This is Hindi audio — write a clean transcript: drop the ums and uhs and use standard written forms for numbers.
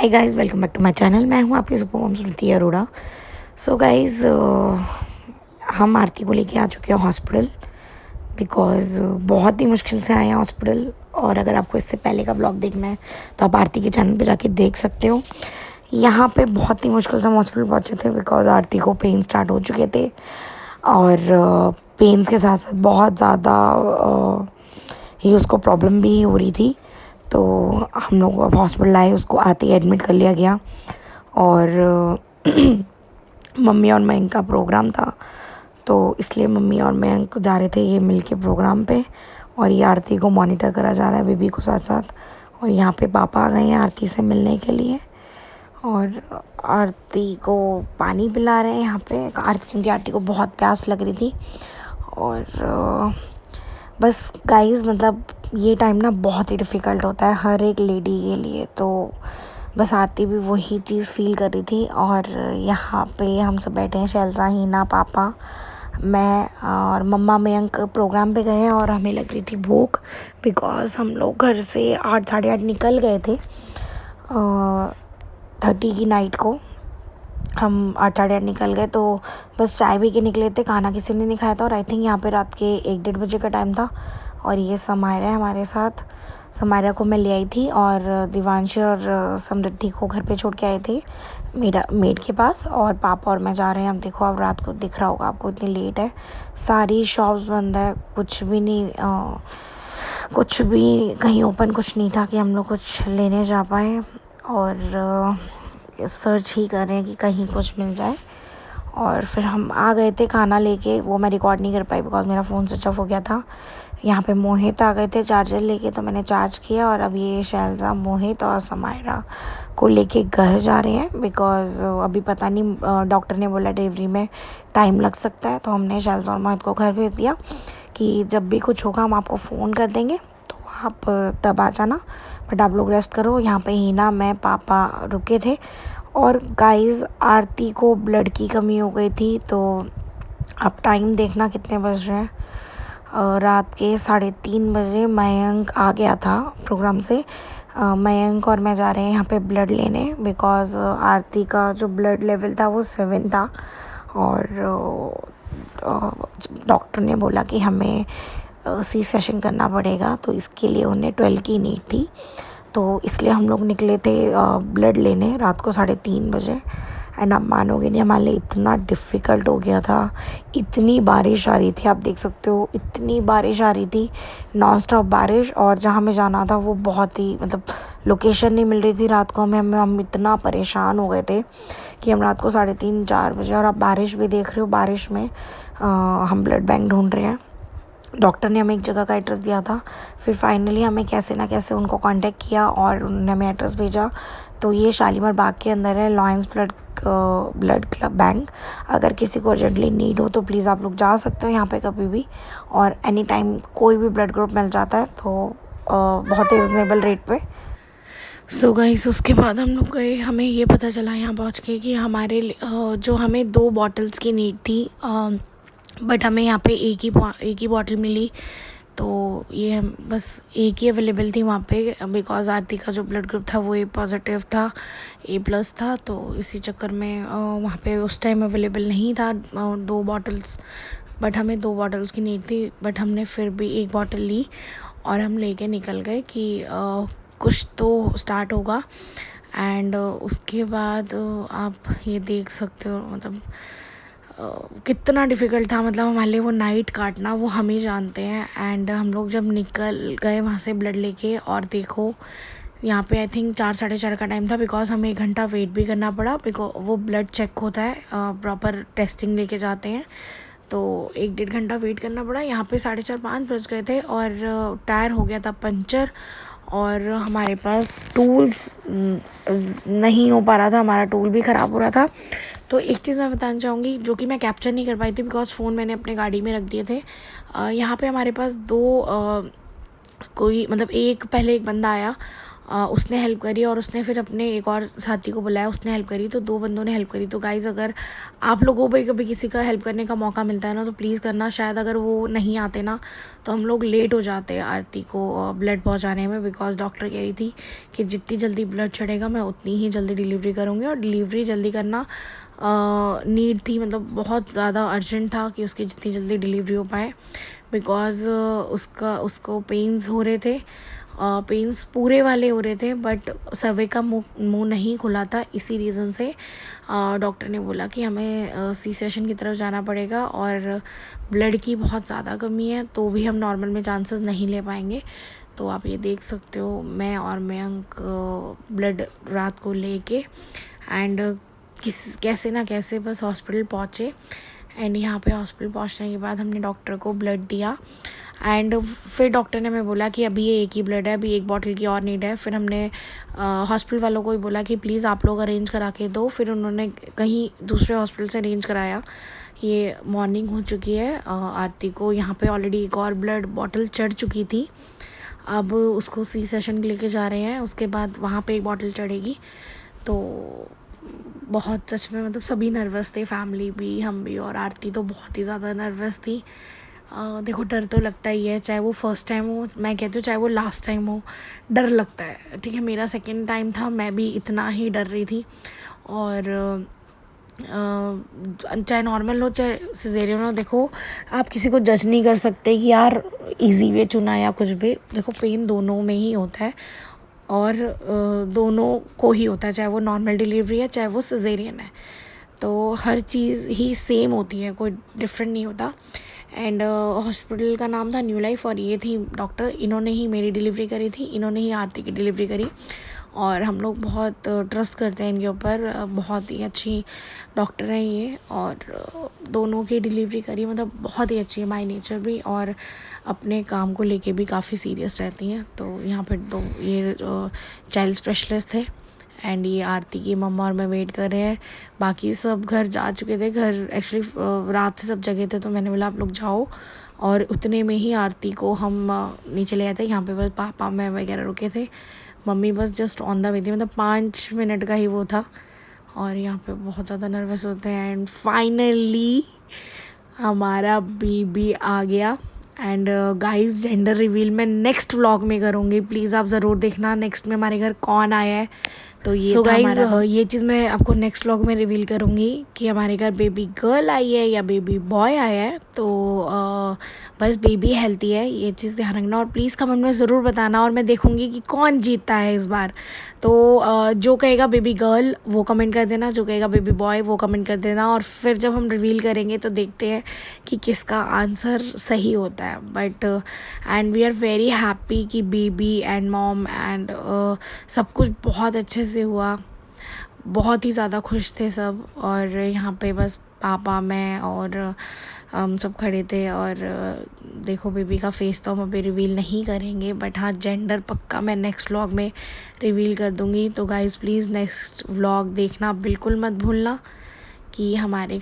Hi guys, welcome back to my channel. मैं हूँ आपकी super mom Smriti Arora. So guys, हम आरती को लेके आ चुके हैं हॉस्पिटल बिकॉज़ बहुत ही मुश्किल से आए हैं हॉस्पिटल। और अगर आपको इससे पहले का ब्लॉग देखना है तो आप आरती के चैनल पे जाके देख सकते हो। यहाँ पे बहुत ही मुश्किल से हम हॉस्पिटल पहुँचे थे बिकॉज़ आरती को पेन स्टार्ट हो चुके थे और पेन्स के साथ साथ बहुत ज़्यादा ही उसको प्रॉब्लम भी हो रही थी। तो हम लोग अब हॉस्पिटल आए, उसको आते ही एडमिट कर लिया गया। और मम्मी और मयंक का प्रोग्राम था तो इसलिए मम्मी और मयंक जा रहे थे ये मिल के प्रोग्राम पे। और ये आरती को मॉनिटर करा जा रहा है बेबी को साथ साथ। और यहाँ पे पापा आ गए हैं आरती से मिलने के लिए और आरती को पानी पिला रहे हैं यहाँ पे आरती, क्योंकि आरती को बहुत प्यास लग रही थी। और बस गाइस, मतलब ये टाइम ना बहुत ही डिफ़िकल्ट होता है हर एक लेडी के लिए। तो बस आरती भी वही चीज़ फ़ील कर रही थी। और यहाँ पे हम सब बैठे हैं, शैलजा, हिना, पापा, मैं और मम्मा। मयंक प्रोग्राम पे गए हैं और हमें लग रही थी भूख बिकॉज़ हम लोग घर से 8 साढ़े 8 निकल गए थे 30 की नाइट को। हम 8 साढ़े 8 निकल गए तो बस चाय पी के निकले थे, खाना किसी ने नहीं खाया था। और आई थिंक यहाँ पे रात के 1 डेढ़ बजे का टाइम था। और ये समायरा है हमारे साथ। समायरा को मैं ले आई थी और दिवांशी और समृद्धि को घर पे छोड़ के आए थे मेड के पास। और पापा और मैं जा रहे हैं। अब देखो, अब रात को दिख रहा होगा आपको, इतनी लेट है, सारी शॉप्स बंद है, कुछ भी नहीं, कुछ भी कहीं ओपन कुछ नहीं था कि हम लोग कुछ लेने जा पाए। और सर्च ही कर रहे हैं कि कहीं कुछ मिल जाए। और फिर हम आ गए थे खाना लेके। वो मैं रिकॉर्ड नहीं कर पाई बिकॉज मेरा फ़ोन स्विच ऑफ हो गया था। यहाँ पे मोहित आ गए थे चार्जर लेके, तो मैंने चार्ज किया। और अब ये शैलजा, मोहित और समायरा को लेके घर जा रहे हैं बिकॉज अभी पता नहीं, डॉक्टर ने बोला डिलीवरी में टाइम लग सकता है। तो हमने शैलजा और मोहित को घर भेज दिया कि जब भी कुछ होगा हम आपको फ़ोन कर देंगे, तो आप तब आ जाना, बट आप लोग रेस्ट करो। यहाँ पे हिना, मैं, पापा रुके थे। और गाइस, आरती को ब्लड की कमी हो गई थी। तो अब टाइम देखना कितने बज रहे हैं, रात के 3:30 बजे मयंक आ गया था प्रोग्राम से। मयंक और मैं जा रहे हैं यहाँ पे ब्लड लेने बिकॉज़ आरती का जो ब्लड लेवल था वो 7 था। और डॉक्टर ने बोला कि हमें सी सेशन करना पड़ेगा, तो इसके लिए उन्हें 12 की नीड थी। तो इसलिए हम लोग निकले थे ब्लड लेने रात को 3:30 बजे। एंड आप मानोगे नहीं, हमारे लिए इतना डिफ़िकल्ट हो गया था। इतनी बारिश आ रही थी, आप देख सकते हो, इतनी बारिश आ रही थी, नॉन स्टॉप बारिश। और जहाँ हमें जाना था वो बहुत ही, मतलब लोकेशन नहीं मिल रही थी रात को हमें। हम इतना परेशान हो गए थे कि हम रात को 3:30 4 बजे, और आप बारिश भी देख रहे हो, बारिश में हम ब्लड बैंक ढूंढ रहे हैं। डॉक्टर ने हमें एक जगह का एड्रेस दिया था, फिर फाइनली हमें कैसे ना कैसे उनको कांटेक्ट किया और उन्होंने हमें एड्रेस भेजा। तो ये शालीमार बाग के अंदर है, लॉयंस ब्लड क्लब बैंक। अगर किसी को अर्जेंटली नीड हो तो प्लीज़ आप लोग जा सकते हो यहाँ पे कभी भी। और एनी टाइम कोई भी ब्लड ग्रुप मिल जाता है, तो बहुत ही रिजनेबल रेट पे। सो गाइस, उसके बाद हम लोग गए, हमें ये पता चला यहाँ पहुँच के कि हमारे जो हमें 2 बॉटल्स की नीड थी, बट हमें यहाँ पे एक ही बॉटल मिली। तो ये बस एक ही अवेलेबल थी वहाँ पे बिकॉज़ आरती का जो ब्लड ग्रुप था वो ए पॉजिटिव था, A+ था। तो इसी चक्कर में वहाँ पे उस टाइम अवेलेबल नहीं था 2 बॉटल्स, बट हमें 2 बॉटल्स की नीड थी। बट हमने फिर भी एक बॉटल ली और हम लेके निकल गए कि कुछ तो स्टार्ट होगा। एंड उसके बाद आप ये देख सकते हो, मतलब कितना डिफ़िकल्ट था, मतलब हमारे लिए वो नाइट काटना, वो हम ही जानते हैं। एंड हम लोग जब निकल गए वहाँ से ब्लड लेके, और देखो यहाँ पे आई थिंक 4 साढ़े 4 का टाइम था बिकॉज़ हमें 1 घंटा वेट भी करना पड़ा बिकॉज वो ब्लड चेक होता है, प्रॉपर टेस्टिंग लेके जाते हैं। तो 1 डेढ़ घंटा वेट करना पड़ा। यहाँ पे 4:30 5 बज गए थे और टायर हो गया था पंचर। और हमारे पास टूल्स नहीं हो पा रहा था, हमारा टूल भी ख़राब हो रहा था। तो एक चीज़ मैं बताना चाहूँगी जो कि मैं कैप्चर नहीं कर पाई थी बिकॉज़ फ़ोन मैंने अपने गाड़ी में रख दिए थे। यहाँ पे हमारे पास 2 कोई, मतलब एक पहले एक बंदा आया उसने हेल्प करी और उसने फिर अपने एक और साथी को बुलाया, उसने हेल्प करी, तो 2 बंदों ने हेल्प करी। तो गाइज़ अगर आप लोगों को भी कभी किसी का हेल्प करने का मौका मिलता है ना तो प्लीज़ करना। शायद अगर वो नहीं आते ना तो हम लोग लेट हो जाते आरती को ब्लड पहुंचाने में, बिकॉज़ डॉक्टर कह रही थी कि जितनी जल्दी ब्लड चढ़ेगा मैं उतनी ही जल्दी डिलीवरी करूँगी। और डिलीवरी जल्दी करना नीड थी, मतलब बहुत ज़्यादा अर्जेंट था कि उसकी जितनी जल्दी डिलीवरी हो पाए, बिकॉज़ उसको पेन्स हो रहे थे, पेन्स पूरे वाले हो रहे थे, बट सर्वे का मुंह नहीं खुला था। इसी रीज़न से डॉक्टर ने बोला कि हमें सी सेशन की तरफ जाना पड़ेगा और ब्लड की बहुत ज़्यादा कमी है, तो भी हम नॉर्मल में चांसेस नहीं ले पाएंगे। तो आप ये देख सकते हो, मैं और मयंक ब्लड रात को लेके एंड कैसे ना कैसे बस हॉस्पिटल पहुँचे। एंड यहाँ पे हॉस्पिटल पहुँचने के बाद हमने डॉक्टर को ब्लड दिया एंड फिर डॉक्टर ने हमें बोला कि अभी ये एक ही ब्लड है, अभी एक बॉटल की और नीड है। फिर हमने हॉस्पिटल वालों को ही बोला कि प्लीज़ आप लोग अरेंज करा के दो। फिर उन्होंने कहीं दूसरे हॉस्पिटल से अरेंज कराया। ये मॉर्निंग हो चुकी है, आरती को यहाँ पे ऑलरेडी एक और ब्लड बॉटल चढ़ चुकी थी। अब उसको सी सेशन लेके जा रहे हैं, उसके बाद वहाँ पे एक बॉटल चढ़ेगी। तो बहुत सच में मतलब सभी नर्वस थे, फैमिली भी, हम भी, और आरती तो बहुत ही ज़्यादा नर्वस थी। देखो डर तो लगता ही है, चाहे वो फर्स्ट टाइम हो, मैं कहती हूँ चाहे वो लास्ट टाइम हो, डर लगता है। ठीक है, मेरा सेकंड टाइम था, मैं भी इतना ही डर रही थी। और चाहे नॉर्मल हो चाहे सिजेरियन हो, देखो आप किसी को जज नहीं कर सकते कि यार इजी वे चुना या कुछ भी। देखो पेन दोनों में ही होता है और दोनों को ही होता है, चाहे वो नॉर्मल डिलीवरी है चाहे वो सिजेरियन है। तो हर चीज़ ही सेम होती है, कोई डिफरेंट नहीं होता। एंड हॉस्पिटल का नाम था न्यू लाइफ और ये थी डॉक्टर, इन्होंने ही मेरी डिलीवरी करी थी, इन्होंने ही आरती की डिलीवरी करी। और हम लोग बहुत ट्रस्ट करते हैं इनके ऊपर, बहुत ही अच्छी डॉक्टर हैं ये। और दोनों की डिलीवरी करी, मतलब बहुत ही अच्छी है बाय नेचर भी, और अपने काम को लेके भी काफ़ी सीरियस रहती हैं। तो यहाँ पर दो ये चाइल्ड स्पेशलिस्ट थे एंड ये आरती की मम्मा और मैं वेट कर रहे हैं। बाकी सब घर जा चुके थे, घर एक्चुअली रात से सब जगह थे, तो मैंने बोला आप लोग जाओ। और उतने में ही आरती को हम नीचे ले आए थे। यहाँ पे बस पापा मैं वगैरह रुके थे, मम्मी बस जस्ट ऑन द वे थी, मतलब 5 मिनट का ही वो था। और यहाँ पे बहुत ज़्यादा नर्वस होते हैं। एंड फाइनली हमारा बेबी आ गया। एंड गाइस जेंडर रिवील मैं नेक्स्ट व्लॉग में करूँगी, प्लीज़ आप ज़रूर देखना नेक्स्ट में हमारे घर कौन आया है। तो ये सो गाइस ये चीज़ मैं आपको नेक्स्ट व्लॉग में रिवील करूँगी कि हमारे घर बेबी गर्ल आई है या बेबी बॉय आया है। तो बस बेबी हेल्थी है, ये चीज़ ध्यान रखना। और प्लीज़ कमेंट में ज़रूर बताना और मैं देखूँगी कि कौन जीतता है इस बार। तो जो कहेगा बेबी गर्ल वो कमेंट कर देना, जो कहेगा बेबी बॉय वो कमेंट कर देना। और फिर जब हम रिवील करेंगे तो देखते हैं कि किसका आंसर सही होता है। But and we are very happy कि बेबी एंड मॉम एंड सब कुछ बहुत अच्छे से हुआ, बहुत ही ज़्यादा खुश थे सब। और यहाँ पे बस पापा मैं और हम सब खड़े थे। और देखो बेबी का फेस तो हम अभी रिवील नहीं करेंगे, बट हाँ जेंडर पक्का मैं नेक्स्ट व्लॉग में रिवील कर दूँगी। तो गाइज़ प्लीज़ नेक्स्ट व्लॉग देखना बिल्कुल मत भूलना कि हमारे